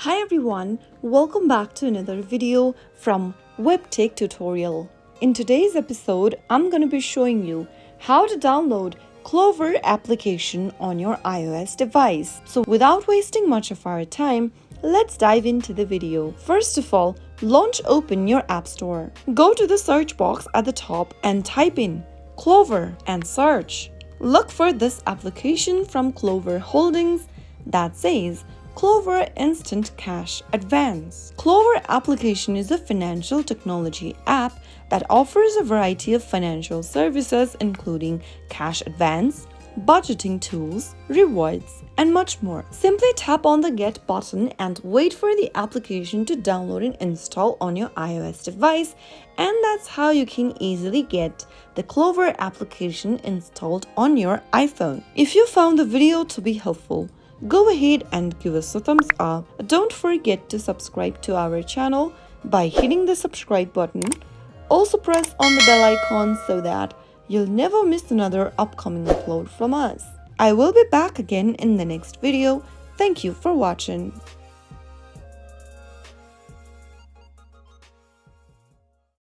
Hi everyone, welcome back to another video from Webtech Tutorial. In today's episode, I'm going to be showing you how to download Klover application on your iOS device. So without wasting much of our time, let's dive into the video. First of all, open your App Store. Go to the search box at the top and type in Klover and search. Look for this application from Klover Holdings that says Klover Instant Cash Advance. Klover application is a financial technology app that offers a variety of financial services including cash advance, budgeting tools, rewards, and much more. Simply tap on the Get button and wait for the application to download and install on your iOS device, and that's how you can easily get the Klover application installed on your iPhone. If you found the video to be helpful, go ahead and give us a thumbs up. Don't forget to subscribe to our channel by hitting the subscribe button. Also press on the bell icon so that you'll never miss another upcoming upload from us. I will be back again in the next video. Thank you for watching.